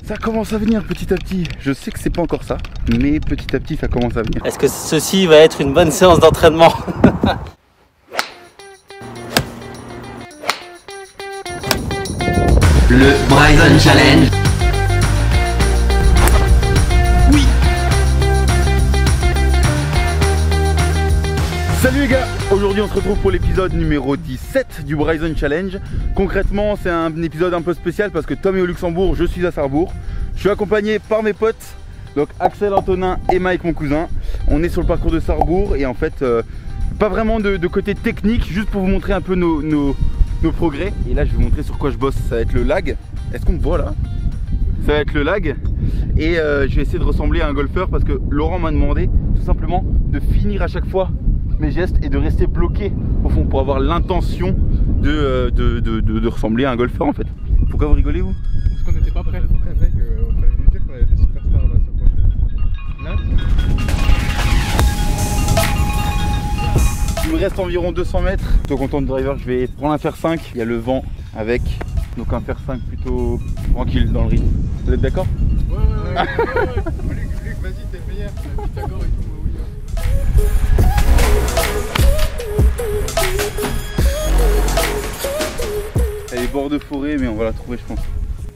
Ça commence à venir petit à petit. Je sais que c'est pas encore ça, mais petit à petit ça commence à venir. Est-ce que ceci va être une bonne séance d'entraînement? Le Bryson Challenge. Oui. Salut les gars, aujourd'hui on se retrouve pour l'épisode numéro 17 du Bryson Challenge. Concrètement c'est un épisode un peu spécial parce que Tom est au Luxembourg, je suis à Sarrebourg. Je suis accompagné par mes potes, donc Axel, Antonin et Mike mon cousin. On est sur le parcours de Sarrebourg et en fait pas vraiment de côté technique, juste pour vous montrer un peu nos progrès. Et là je vais vous montrer sur quoi je bosse, ça va être le lag. Est-ce qu'on me voit là? Ça va être le lag. Et je vais essayer de ressembler à un golfeur parce que Laurent m'a demandé tout simplement de finir à chaque fois mes gestes et de rester bloqué au fond pour avoir l'intention de ressembler à un golfeur en fait. Pourquoi vous rigolez vous? Parce qu'on n'était pas prêts. On fallait nous dire qu'on avait des superstars là sur prochaine. Là il me reste environ 200 mètres. Je suis content de driver, je vais prendre un fer 5. Il y a le vent avec, donc un fer 5 plutôt tranquille dans le rythme. Vous êtes d'accord? Ouais. Luc, vas-y, t'es le meilleur. Pythagore et tout, oui. Elle est bord de forêt, mais on va la trouver, je pense.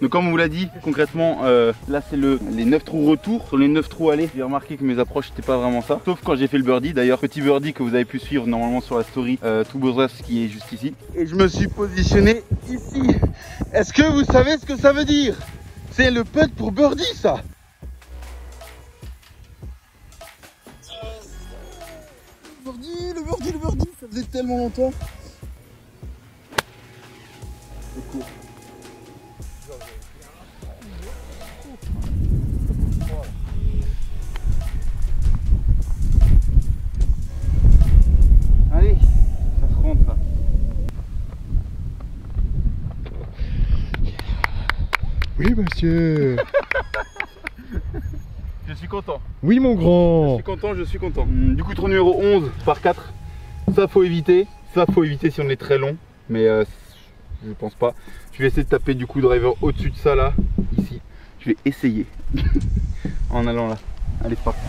Donc comme on vous l'a dit, concrètement, là c'est les 9 trous retour. Sur les 9 trous aller, j'ai remarqué que mes approches n'étaient pas vraiment ça. Sauf quand j'ai fait le birdie, d'ailleurs petit birdie que vous avez pu suivre normalement sur la story tout Bozras qui est juste ici. Et je me suis positionné ici. Est-ce que vous savez ce que ça veut dire? C'est le putt pour birdie ça. Le birdie, ça faisait tellement longtemps. C'est court. Allez, ça se rentre ça. Oui, monsieur. Je suis content. Oui, mon grand. Je suis content. Du coup, trou numéro 11 par 4. Ça faut éviter. Ça faut éviter si on est très long. Mais je pense pas. Je vais essayer de taper du coup driver au-dessus de ça là. Ici. Je vais essayer. En allant là. Allez, c'est parti.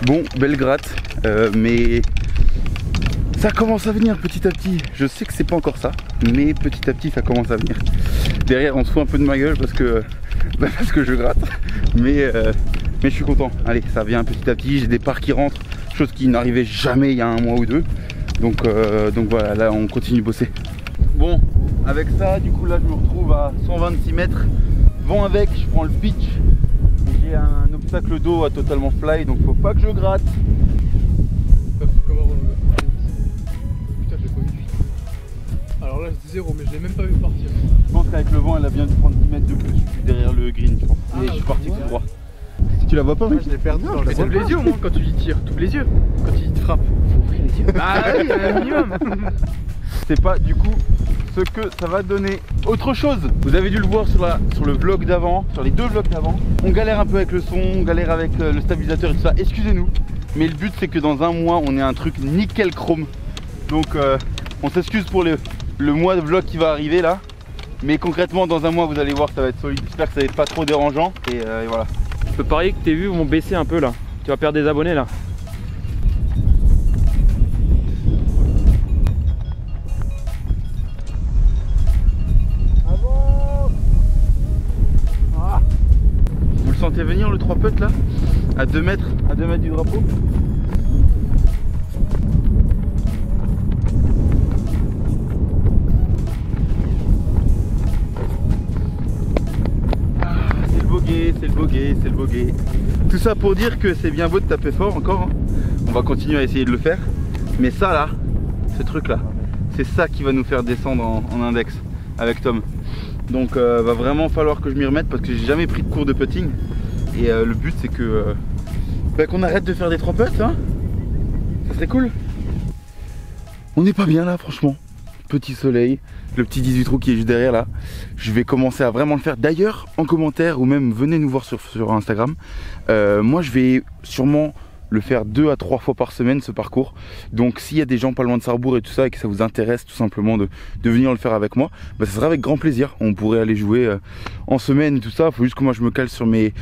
Bon, belle gratte, mais ça commence à venir petit à petit. Je sais que c'est pas encore ça, mais petit à petit ça commence à venir. Derrière on se fout un peu de ma gueule parce que je gratte, mais je suis content. Allez, ça vient petit à petit, j'ai des parts qui rentrent, chose qui n'arrivait jamais il y a un mois ou deux. Donc voilà, là on continue de bosser. Bon, avec ça, du coup là je me retrouve à 126 mètres. Vent avec, je prends le pitch. J'ai un obstacle d'eau à totalement fly, donc faut pas que je gratte. Putain, j'ai pas vu. Alors là, c'est 0, mais je l'ai même pas vu partir. Je pense qu'avec le vent, elle a bien dû prendre 10 mètres de plus. Je suis derrière le green, je pense. Et je suis parti tout droit. Tu la vois pas, mec? Je l'ai perdu. Mais t'ouvres les yeux au moins quand tu y tires. T'ouvres les yeux. Quand il te frappe, faut ouvrir les yeux. Ah oui, c'est un minimum. C'est pas du coup ce que ça va donner. Autre chose, vous avez dû le voir sur le vlog d'avant, sur les deux vlogs d'avant. On galère un peu avec le son, on galère avec le stabilisateur et tout ça. Excusez-nous, mais le but c'est que dans un mois on ait un truc nickel chrome. Donc on s'excuse pour le mois de vlog qui va arriver là. Mais concrètement dans un mois vous allez voir ça va être solide. J'espère que ça va être pas trop dérangeant et voilà. Je peux parier que tes vues vont baisser un peu là. Tu vas perdre des abonnés là. Vous le sentez venir le 3 putts là? À 2 mètres du drapeau? C'est le bogey. Tout ça pour dire que c'est bien beau de taper fort encore, hein. On va continuer à essayer de le faire. Mais ça là, ce truc là, c'est ça qui va nous faire descendre en index avec Tom. Donc va vraiment falloir que je m'y remette parce que j'ai jamais pris de cours de putting. Et le but c'est que qu'on arrête de faire des 3 putts, hein. Ça serait cool. On n'est pas bien là franchement. Petit soleil, le petit 18 trous qui est juste derrière là. Je vais commencer à vraiment le faire. D'ailleurs en commentaire ou même venez nous voir sur Instagram. Moi je vais sûrement le faire 2 à 3 fois par semaine ce parcours. Donc s'il y a des gens pas loin de Sarrebourg et tout ça et que ça vous intéresse tout simplement de venir le faire avec moi, bah, ça sera avec grand plaisir. On pourrait aller jouer en semaine et tout ça. Faut juste que moi je me cale sur mes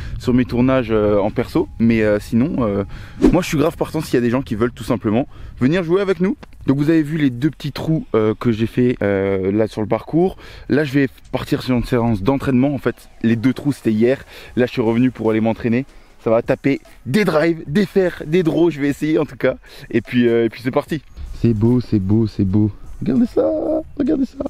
tournages en perso. Mais sinon, moi je suis grave partant s'il y a des gens qui veulent tout simplement venir jouer avec nous. Donc vous avez vu les 2 petits trous que j'ai fait là sur le parcours. Là je vais partir sur une séance d'entraînement. En fait les 2 trous c'était hier. Là je suis revenu pour aller m'entraîner. Ça va taper des drives, des fers, des draws, je vais essayer en tout cas. Et puis c'est parti. C'est beau, c'est beau, c'est beau. Regardez ça, regardez ça.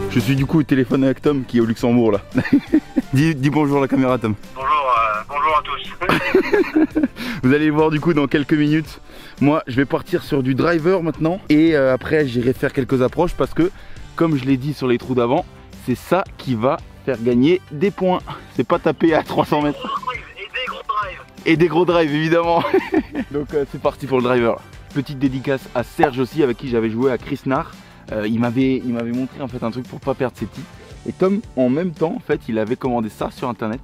Je suis du coup au téléphone avec Tom qui est au Luxembourg là. dis bonjour à la caméra Tom. Bonjour à tous. Vous allez le voir du coup dans quelques minutes. Moi je vais partir sur du driver maintenant et après j'irai faire quelques approches parce que comme je l'ai dit sur les trous d'avant, c'est ça qui va faire gagner des points. C'est pas taper à 300 mètres. Et des gros drives. Et des gros drives évidemment. Donc c'est parti pour le driver là. Petite dédicace à Serge aussi avec qui j'avais joué à Krisnar. Il m'avait montré en fait un truc pour pas perdre ses tips. Et Tom en même temps en fait il avait commandé ça sur internet.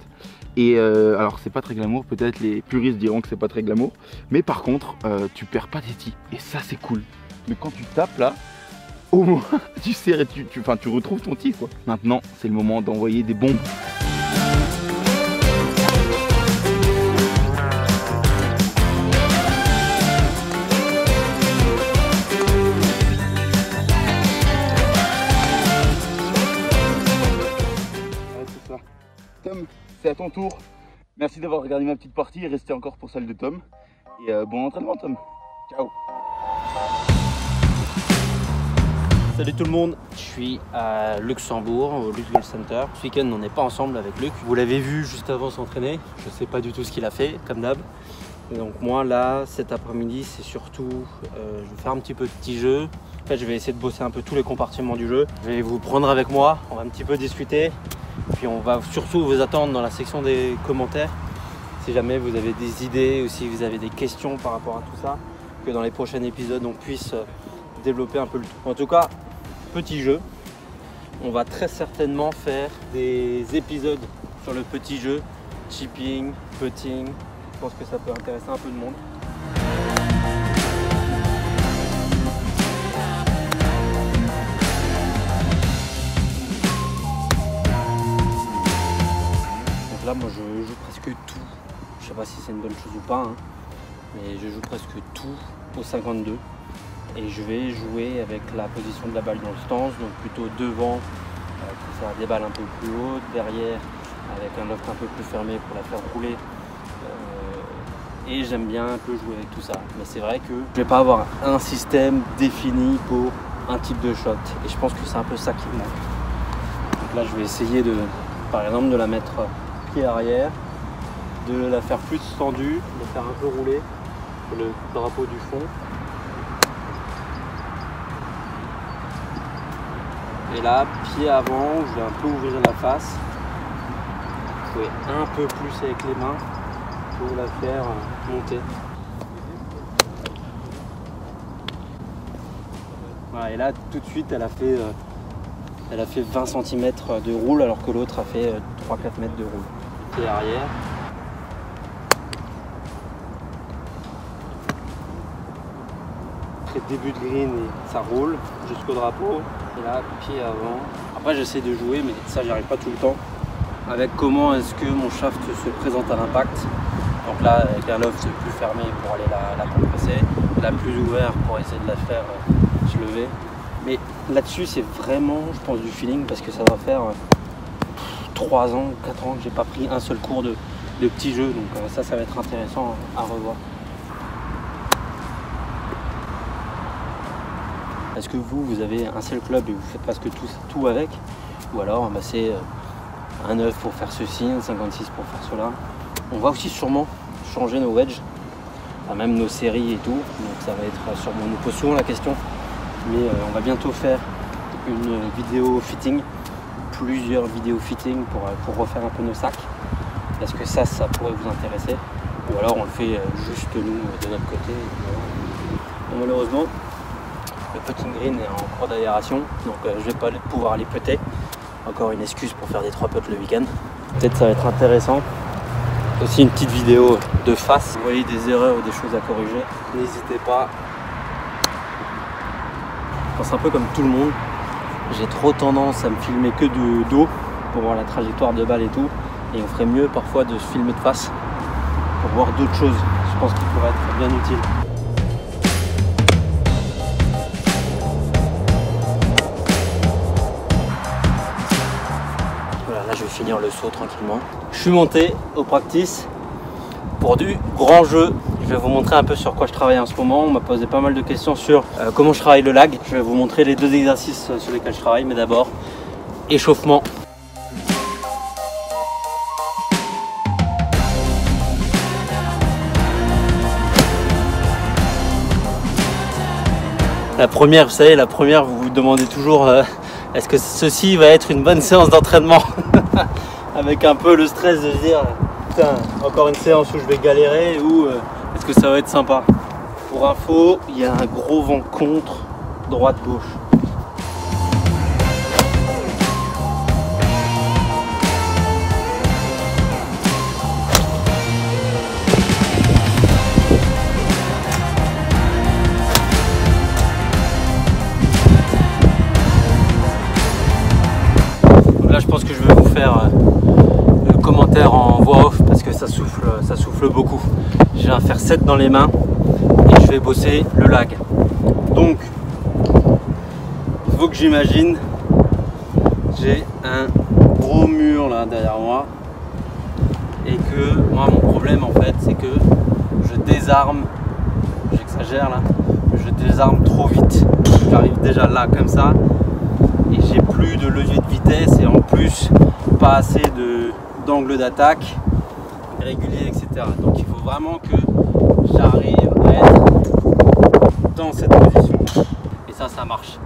Et alors c'est pas très glamour, peut-être les puristes diront que c'est pas très glamour. Mais par contre tu perds pas tes tips. Et ça c'est cool. Mais quand tu tapes là, au moins tu sais, tu retrouves ton tip quoi. Maintenant c'est le moment d'envoyer des bombes. Tom, c'est à ton tour. Merci d'avoir regardé ma petite partie et restez encore pour celle de Tom. Et bon entraînement Tom. Ciao. Salut tout le monde, je suis à Luxembourg, au Lux Golf Center. Ce week-end, on n'est pas ensemble avec Luc. Vous l'avez vu juste avant s'entraîner. Je ne sais pas du tout ce qu'il a fait, comme d'hab. Donc moi là, cet après-midi, c'est surtout, je vais faire un petit peu de petit jeu. En fait, je vais essayer de bosser un peu tous les compartiments du jeu. Je vais vous prendre avec moi, on va un petit peu discuter. Puis on va surtout vous attendre dans la section des commentaires. Si jamais vous avez des idées ou si vous avez des questions par rapport à tout ça, que dans les prochains épisodes, on puisse développer un peu le tout. En tout cas, petit jeu. On va très certainement faire des épisodes sur le petit jeu, chipping, putting. Je pense que ça peut intéresser un peu de monde. Donc là, moi, je joue presque tout. Je sais pas si c'est une bonne chose ou pas, hein, mais je joue presque tout au 52. Et je vais jouer avec la position de la balle dans le stance, donc plutôt devant pour faire des balles un peu plus hautes, derrière avec un loft un peu plus fermé pour la faire rouler. Et j'aime bien un peu jouer avec tout ça. Mais c'est vrai que je vais pas avoir un système défini pour un type de shot. Et je pense que c'est un peu ça qui me manque. Donc là je vais essayer de, par exemple, de la mettre pied arrière, de la faire plus tendue, de faire un peu rouler sur le drapeau du fond. Et là, pied avant, je vais un peu ouvrir la face. Jouer un peu plus avec les mains pour la faire monter. Voilà, et là, tout de suite, elle a fait 20 cm de roule alors que l'autre a fait 3-4 mètres de roule. Pied arrière. Début de green et ça roule jusqu'au drapeau et là pied avant. Après j'essaie de jouer mais ça j'y arrive pas tout le temps avec comment est-ce que mon shaft se présente à l'impact. Donc là avec un loft plus fermé pour aller la compresser, là plus ouvert pour essayer de la faire se lever. Mais là-dessus c'est vraiment je pense du feeling parce que ça doit faire 3 ans, 4 ans que j'ai pas pris un seul cours de petits jeux, donc ça va être intéressant à revoir. Est-ce que vous avez un seul club et vous faites presque tout avec? Ou alors c'est un 9 pour faire ceci, un 56 pour faire cela. On va aussi sûrement changer nos wedges, même nos séries et tout. Donc ça va être sûrement, on nous pose souvent la question. Mais on va bientôt faire une vidéo fitting plusieurs vidéos fitting pour refaire un peu nos sacs. Est-ce que ça pourrait vous intéresser? Ou alors on le fait juste nous de notre côté. Bon, malheureusement, le putting green est en cours d'aération, donc je vais pas pouvoir les putter. Encore une excuse pour faire des 3 putts le week-end. Peut-être ça va être intéressant. Aussi une petite vidéo de face. Si vous voyez des erreurs ou des choses à corriger, n'hésitez pas. Je pense un peu comme tout le monde. J'ai trop tendance à me filmer que de dos pour voir la trajectoire de balle et tout. Et on ferait mieux parfois de se filmer de face pour voir d'autres choses. Je pense qu'il pourrait être bien utile. Voilà, là je vais finir le saut tranquillement. Je suis monté au practice pour du grand jeu. Je vais vous montrer un peu sur quoi je travaille en ce moment. On m'a posé pas mal de questions sur comment je travaille le lag. Je vais vous montrer les 2 exercices sur lesquels je travaille, mais d'abord, échauffement. La première, vous savez, vous vous demandez toujours est-ce que ceci va être une bonne séance d'entraînement avec un peu le stress de se dire putain, encore une séance où je vais galérer ou est-ce que ça va être sympa. Pour info, il y a un gros vent contre, droite-gauche. Là je pense que je vais vous faire le commentaire en voix off parce que ça souffle beaucoup. Je vais faire 7 dans les mains et je vais bosser le lag. Donc il faut que j'imagine, j'ai un gros mur là derrière moi et que moi mon problème en fait c'est que je désarme, j'exagère là, je désarme trop vite. J'arrive déjà là comme ça. Et j'ai plus de levier de vitesse et en plus pas assez d'angle d'attaque régulier, etc. Donc il faut vraiment que j'arrive à être dans cette position. Et ça marche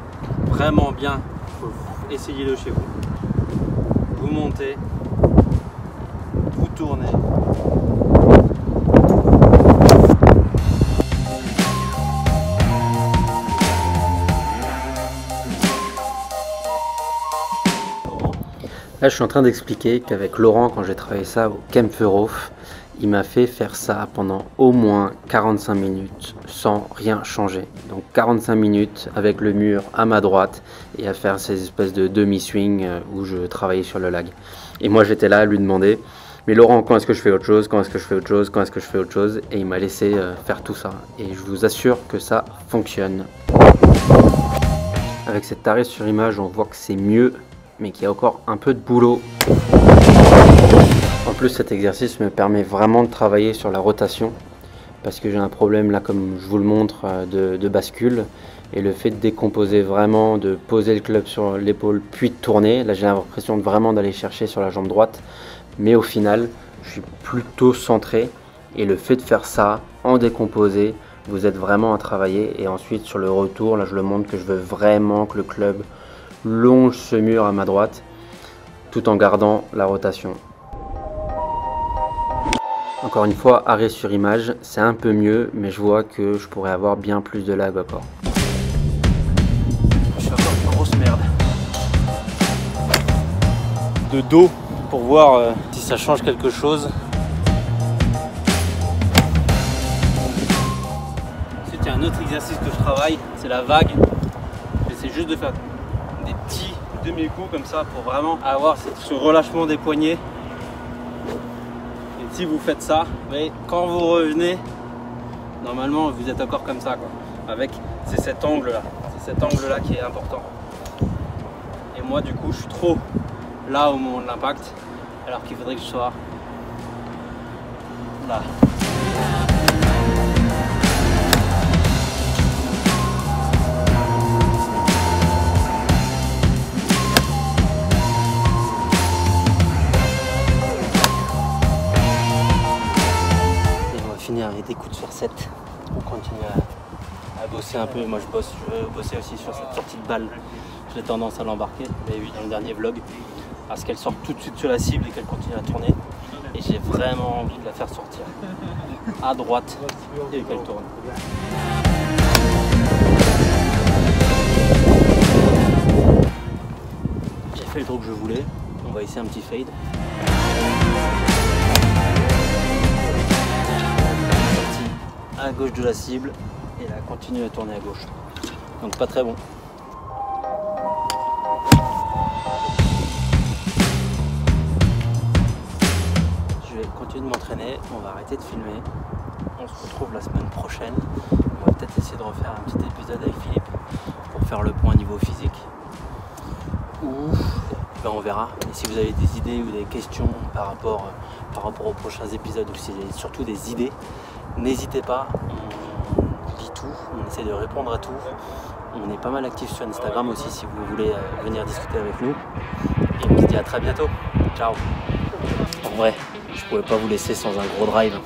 vraiment bien. Il faut essayer le chez vous. Vous montez, vous tournez. Là, je suis en train d'expliquer qu'avec Laurent, quand j'ai travaillé ça au Kempferhof, il m'a fait faire ça pendant au moins 45 minutes sans rien changer. Donc 45 minutes avec le mur à ma droite et à faire ces espèces de demi-swing où je travaillais sur le lag. Et moi, j'étais là à lui demander « Mais Laurent, quand est-ce que je fais autre chose? Quand est-ce que je fais autre chose? Quand est-ce que je fais autre chose ?» Et il m'a laissé faire tout ça. Et je vous assure que ça fonctionne. Avec cette arrêt sur image, on voit que c'est mieux, mais qu'il y a encore un peu de boulot. En plus, cet exercice me permet vraiment de travailler sur la rotation parce que j'ai un problème là, comme je vous le montre, de bascule, et le fait de décomposer vraiment, de poser le club sur l'épaule puis de tourner, là j'ai l'impression vraiment d'aller chercher sur la jambe droite, mais au final je suis plutôt centré, et le fait de faire ça en décomposé, vous êtes vraiment à travailler. Et ensuite sur le retour, là je le montre que je veux vraiment que le club longe ce mur à ma droite tout en gardant la rotation. Encore une fois, arrêt sur image, c'est un peu mieux, mais je vois que je pourrais avoir bien plus de lag encore. Je suis encore une grosse merde. De dos pour voir si ça change quelque chose. Ensuite, il y a un autre exercice que je travaille, c'est la vague. J'essaie juste de faire des petits demi-coups comme ça pour vraiment avoir ce relâchement des poignets. Et si vous faites ça, mais quand vous revenez, normalement vous êtes encore comme ça, quoi. Avec c'est cet angle là, qui est important. Et moi du coup je suis trop là au moment de l'impact, alors qu'il faudrait que je sois là. Finir avec des coups de sur 7 pour continuer à bosser un peu. Moi je veux bosser aussi sur cette sortie de balle. Je j'ai tendance à l'embarquer, vous l'avez vu dans le dernier vlog, à ce qu'elle sorte tout de suite sur la cible et qu'elle continue à tourner. Et j'ai vraiment envie de la faire sortir à droite et qu'elle tourne. J'ai fait le trou que je voulais, on va essayer un petit fade. À gauche de la cible et elle continue à tourner à gauche. Donc pas très bon. Je vais continuer de m'entraîner, on va arrêter de filmer. On se retrouve la semaine prochaine. On va peut-être essayer de refaire un petit épisode avec Philippe pour faire le point niveau physique. Ou ben on verra. Et si vous avez des idées ou des questions par rapport aux prochains épisodes, ou si vous avez surtout des idées, n'hésitez pas, on lit tout, on essaie de répondre à tout. On est pas mal actifs sur Instagram aussi si vous voulez venir discuter avec nous. Et on se dit à très bientôt. Ciao. En vrai, je pouvais pas vous laisser sans un gros drive.